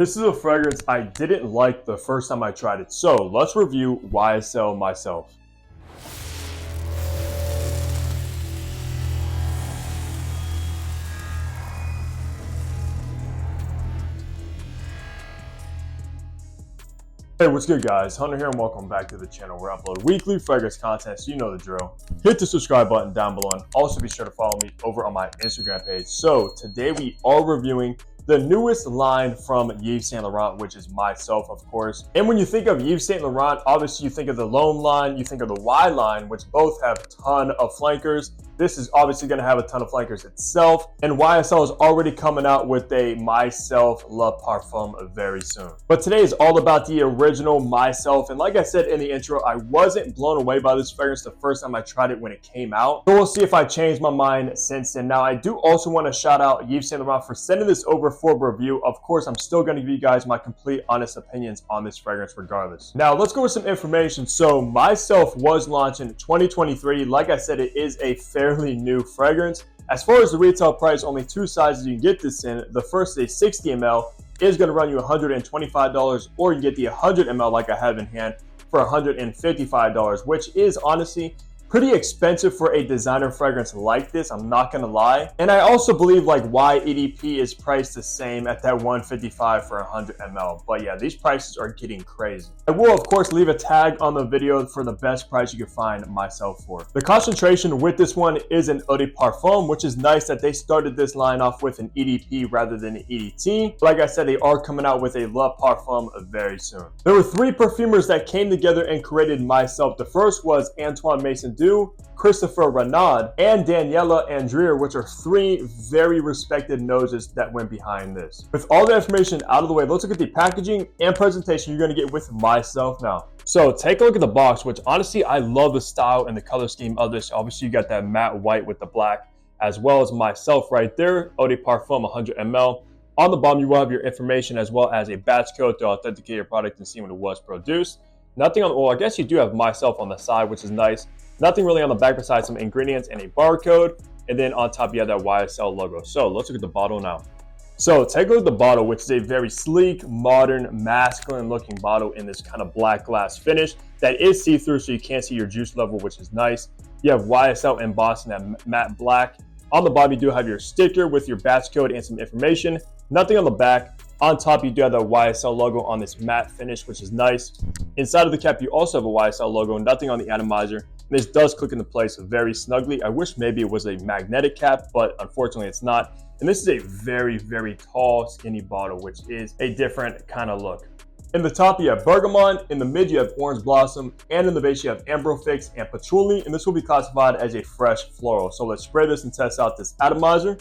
This is a fragrance I didn't like the first time I tried it, so let's review YSL myself. Hey, what's good guys? Hunter here and welcome back to the channel where I upload weekly fragrance content, so you know the drill. Hit the subscribe button down below and also be sure to follow me over on my Instagram page. So today we are reviewing the newest line from Yves Saint Laurent, which is myself, of course. And when you think of Yves Saint Laurent, obviously you think of the L'Homme line, you think of the Y line, which both have a ton of flankers. This is obviously going to have a ton of flankers itself. And YSL is already coming out with a Myself Le Parfum very soon. But today is all about the original Myself. And like I said in the intro, I wasn't blown away by this fragrance the first time I tried it when it came out. So we'll see if I changed my mind since then. Now, I do also want to shout out Yves Saint Laurent for sending this over for review. Of course, I'm still going to give you guys my complete honest opinions on this fragrance regardless. Now, let's go with some information. So Myself was launched in 2023. Like I said, it is a fairly new fragrance. As far as the retail price, only two sizes you can get this in. The first is a 60 ml, is going to run you $125, or you get the 100 ml like I have in hand for $155, which is honestly pretty expensive for a designer fragrance like this, I'm not gonna lie. And I also believe like YEDP is priced the same at that $155 for 100 ml. But yeah, these prices are getting crazy. I will of course leave a tag on the video for the best price you can find Myself for. The concentration with this one is an eau de parfum, which is nice that they started this line off with an EDP rather than an EDT. Like I said, they are coming out with a Le Parfum very soon. There were three perfumers that came together and created Myself. The first was Antoine Maison, Christopher Renaud, and Daniela Andrier, which are three very respected noses that went behind this. With all the information out of the way, let's look at the packaging and presentation you're going to get with Myself now. So take a look at the box, which honestly, I love the style and the color scheme of this. Obviously, you got that matte white with the black, as well as Myself right there, eau de parfum 100 ml. On the bottom, you will have your information as well as a batch code to authenticate your product and see when it was produced. Nothing on, well, I guess you do have Myself on the side, which is nice. Nothing really on the back besides some ingredients and a barcode. And then on top, you have that YSL logo. So let's look at the bottle now. So take a look at the bottle, which is a very sleek, modern, masculine looking bottle in this kind of black glass finish that is see-through, so you can't see your juice level, which is nice. You have YSL embossed in that matte black. On the bottom, you do have your sticker with your batch code and some information. Nothing on the back. On top, you do have the YSL logo on this matte finish, which is nice. Inside of the cap, you also have a YSL logo, nothing on the atomizer. This does click into place very snugly. I wish maybe it was a magnetic cap, but unfortunately it's not. And this is a very, very tall, skinny bottle, which is a different kind of look. In the top, you have bergamot. In the mid, you have orange blossom. And in the base, you have ambrofix and patchouli. And this will be classified as a fresh floral. So let's spray this and test out this atomizer.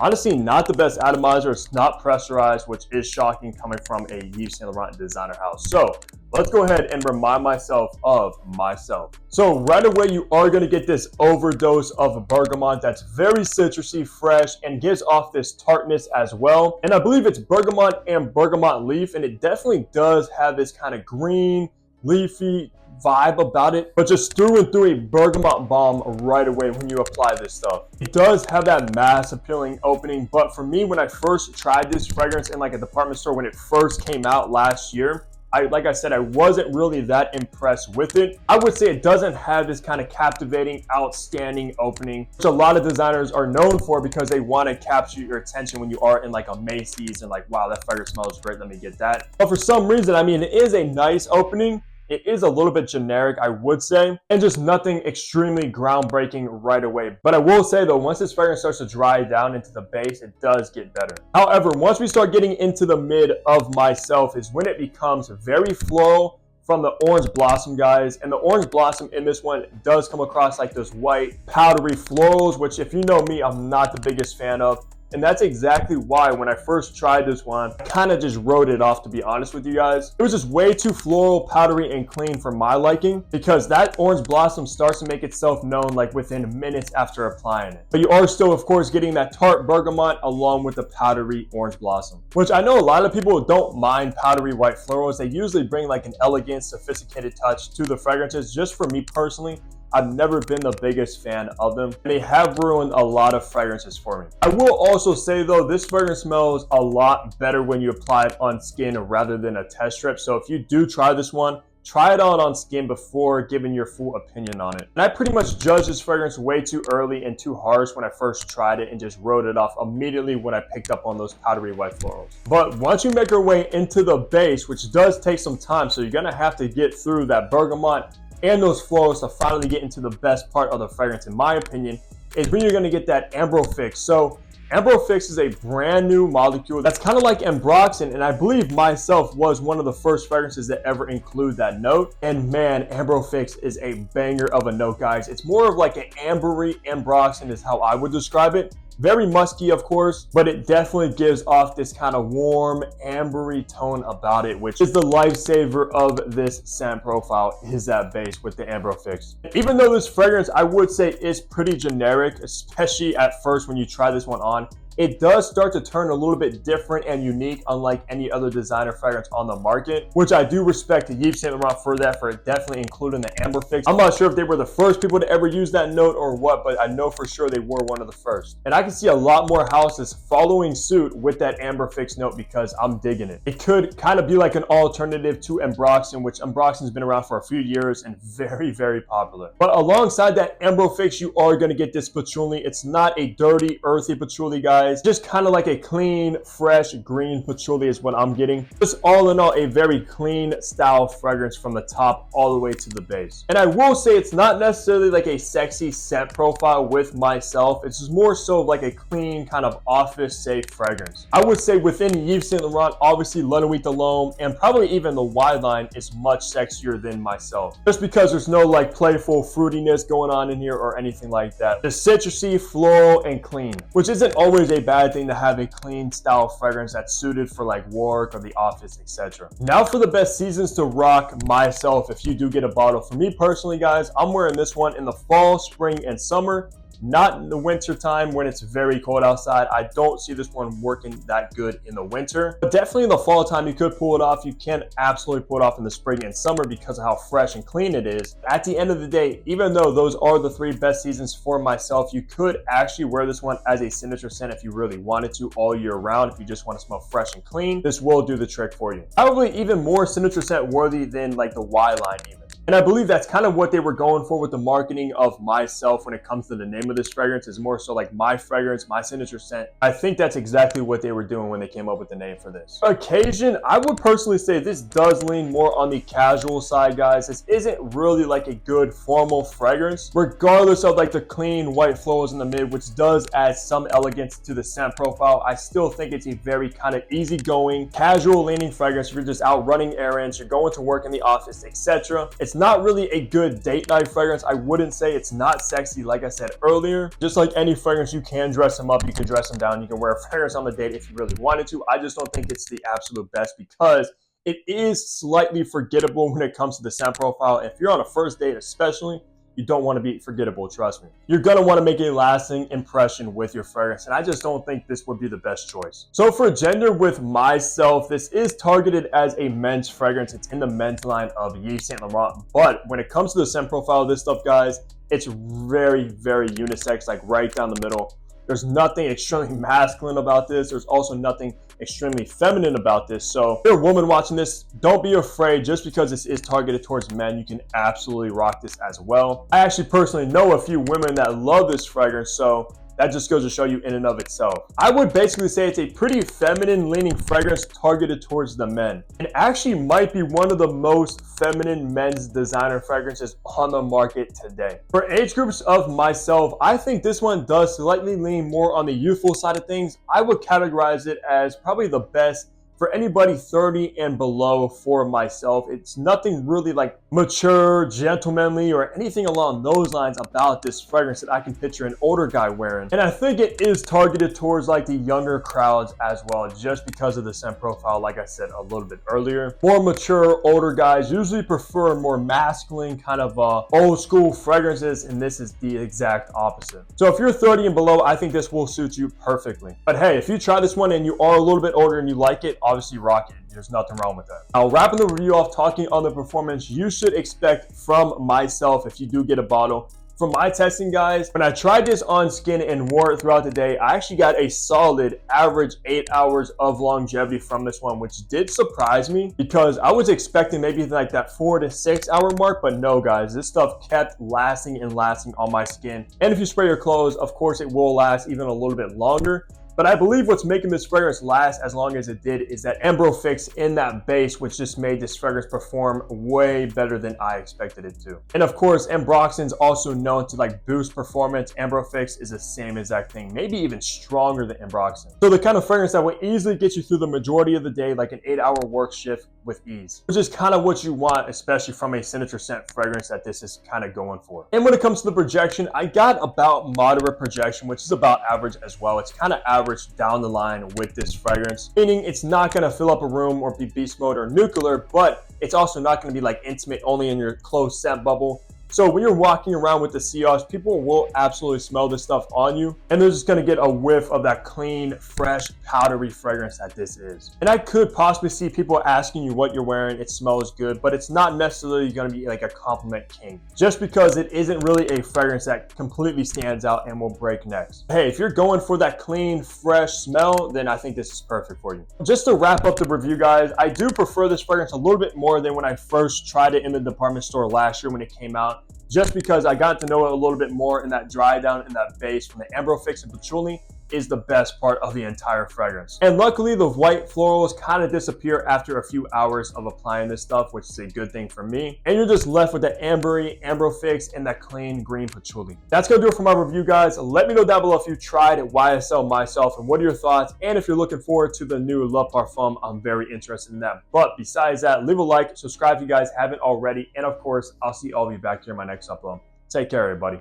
Honestly, not the best atomizer. It's not pressurized, which is shocking coming from a Yves Saint Laurent designer house. So let's go ahead and remind myself of Myself. So right away, you are going to get this overdose of bergamot that's very citrusy, fresh, and gives off this tartness as well. And I believe it's bergamot and bergamot leaf, and it definitely does have this kind of green, leafy vibe about it, but just through and through a bergamot bomb right away when you apply this stuff. It does have that mass appealing opening, but for me, when I first tried this fragrance in like a department store when it first came out last year, like I said, I wasn't really that impressed with it. I would say it doesn't have this kind of captivating, outstanding opening, which a lot of designers are known for because they want to capture your attention when you are in like a Macy's and like, wow, that fragrance smells great, let me get that. But for some reason, I mean, it is a nice opening. It is a little bit generic, I would say, and just nothing extremely groundbreaking right away. But I will say though, once this fragrance starts to dry down into the base, it does get better. However, once we start getting into the mid of Myself is when it becomes very floral from the orange blossom, guys. And the orange blossom in this one does come across like those white powdery florals, which if you know me, I'm not the biggest fan of. And that's exactly why when I first tried this one, I kind of just wrote it off, to be honest with you guys. It was just way too floral, powdery, and clean for my liking, because that orange blossom starts to make itself known like within minutes after applying it. But you are still, of course, getting that tart bergamot along with the powdery orange blossom, which I know a lot of people don't mind powdery white florals. They usually bring like an elegant, sophisticated touch to the fragrances. Just for me personally, I've never been the biggest fan of them, and they have ruined a lot of fragrances for me. I will also say though, this fragrance smells a lot better when you apply it on skin rather than a test strip. So if you do try this one, try it out on skin before giving your full opinion on it. And I pretty much judged this fragrance way too early and too harsh when I first tried it and just wrote it off immediately when I picked up on those powdery white florals. But once you make your way into the base, which does take some time, so you're gonna have to get through that bergamot and those florals to finally get into the best part of the fragrance, in my opinion, is when you're gonna get that ambrofix. So ambrofix is a brand new molecule that's kind of like ambroxan, and I believe myself was one of the first fragrances that ever include that note. And man, ambrofix is a banger of a note, guys. It's more of like an ambery ambroxan is how I would describe it. Very musky, of course, but it definitely gives off this kind of warm, ambery tone about it, which is the lifesaver of this scent profile, is that base with the ambrofix. Even though this fragrance, I would say, is pretty generic, especially at first when you try this one on, it does start to turn a little bit different and unique, unlike any other designer fragrance on the market, which I do respect to Yves Saint Laurent for that, for definitely including the ambrofix. I'm not sure if they were the first people to ever use that note or what, but I know for sure they were one of the first. And I can see a lot more houses following suit with that ambrofix note because I'm digging it. It could kind of be like an alternative to ambroxan, which ambroxan's been around for a few years and very, very popular. But alongside that ambrofix, you are going to get this patchouli. It's not a dirty, earthy patchouli, guys. Just kind of like a clean, fresh green patchouli is what I'm getting. Just all in all, a very clean style fragrance from the top all the way to the base. And I will say it's not necessarily like a sexy scent profile with myself. It's just more so like a clean kind of office safe fragrance. I would say within Yves Saint Laurent, obviously La Nuit de l'Homme and probably even the Y line is much sexier than myself. Just because there's no like playful fruitiness going on in here or anything like that. The citrusy, floral, and clean, which isn't always a bad thing to have a clean style fragrance that's suited for like work or the office, etc. Now for the best seasons to rock myself if you do get a bottle. For me personally, guys, I'm wearing this one in the fall, spring, and summer. Not in the winter time when it's very cold outside. I don't see this one working that good in the winter, but definitely in the fall time you could pull it off. You can absolutely pull it off in the spring and summer because of how fresh and clean it is. At the end of the day, even though those are the 3 best seasons for myself, you could actually wear this one as a signature scent if you really wanted to all year round. If you just want to smell fresh and clean, this will do the trick for you. Probably even more signature scent worthy than like the Y line even. And I believe that's kind of what they were going for with the marketing of myself when it comes to the name of this fragrance, is more so like my fragrance, my signature scent. I think that's exactly what they were doing when they came up with the name for this. Occasion, I would personally say this does lean more on the casual side, guys. This isn't really like a good formal fragrance, regardless of like the clean white florals in the mid, which does add some elegance to the scent profile. I still think it's a very kind of easygoing, casual leaning fragrance. If you're just out running errands, you're going to work in the office, etc. It's not really a good date night fragrance. I wouldn't say it's not sexy, like I said earlier. Just like any fragrance, you can dress them up, you can dress them down, you can wear a fragrance on the date if you really wanted to. I just don't think it's the absolute best because it is slightly forgettable when it comes to the scent profile. If you're on a first date especially, you don't want to be forgettable, trust me. You're going to want to make a lasting impression with your fragrance, and I just don't think this would be the best choice. So for gender with myself, this is targeted as a men's fragrance. It's in the men's line of Yves Saint Laurent, but when it comes to the scent profile of this stuff, guys, it's very, very unisex, like right down the middle. There's nothing extremely masculine about this. There's also nothing extremely feminine about this. So if you're a woman watching this, don't be afraid. Just because this is targeted towards men, you can absolutely rock this as well. I actually personally know a few women that love this fragrance, so that just goes to show you in and of itself. I would basically say it's a pretty feminine leaning fragrance targeted towards the men. And actually might be one of the most feminine men's designer fragrances on the market today. For age groups of myself, I think this one does slightly lean more on the youthful side of things. I would categorize it as probably the best for anybody 30 and below for myself. It's nothing really like mature, gentlemanly, or anything along those lines about this fragrance that I can picture an older guy wearing. And I think it is targeted towards like the younger crowds as well, just because of the scent profile, like I said a little bit earlier. More mature, older guys usually prefer more masculine kind of old school fragrances, and this is the exact opposite. So if you're 30 and below, I think this will suit you perfectly. But hey, if you try this one and you are a little bit older and you like it, obviously rock it. There's nothing wrong with that. Now, wrapping the review off, talking on the performance you should expect from myself if you do get a bottle. From my testing, guys, when I tried this on skin and wore it throughout the day, I actually got a solid average 8 hours of longevity from this one, which did surprise me because I was expecting maybe like that 4 to 6 hour mark, but no, guys, this stuff kept lasting and lasting on my skin. And if you spray your clothes, of course, it will last even a little bit longer. But I believe what's making this fragrance last as long as it did is that ambro fix in that base, which just made this fragrance perform way better than I expected it to. And of course, ambroxan's also known to like boost performance. Ambro fix is the same exact thing, maybe even stronger than ambroxan. So the kind of fragrance that will easily get you through the majority of the day, like an 8-hour work shift with ease, which is kind of what you want, especially from a signature scent fragrance that this is kind of going for. And when it comes to the projection, I got about moderate projection, which is about average as well. It's kind of average down the line with this fragrance, meaning it's not going to fill up a room or be beast mode or nuclear, but it's also not going to be like intimate only in your closed scent bubble. So when you're walking around with the Seahawks, people will absolutely smell this stuff on you, and they're just going to get a whiff of that clean, fresh, powdery fragrance that this is. And I could possibly see people asking you what you're wearing. It smells good, but it's not necessarily going to be like a compliment king, just because it isn't really a fragrance that completely stands out and will break necks. Hey, if you're going for that clean, fresh smell, then I think this is perfect for you. Just to wrap up the review, guys, I do prefer this fragrance a little bit more than when I first tried it in the department store last year when it came out, just because I got to know it a little bit more, and that dry down and that base from the ambro fix and patchouli is the best part of the entire fragrance. And luckily, the white florals kind of disappear after a few hours of applying this stuff, which is a good thing for me. And you're just left with that ambery, ambro fix, and that clean green patchouli. That's gonna do it for my review, guys. Let me know down below if you tried YSL myself and what are your thoughts. And if you're looking forward to the new Le Parfum, I'm very interested in that. But besides that, leave a like, subscribe if you guys haven't already, and of course, I'll see all of you back here in my next upload. Take care, everybody.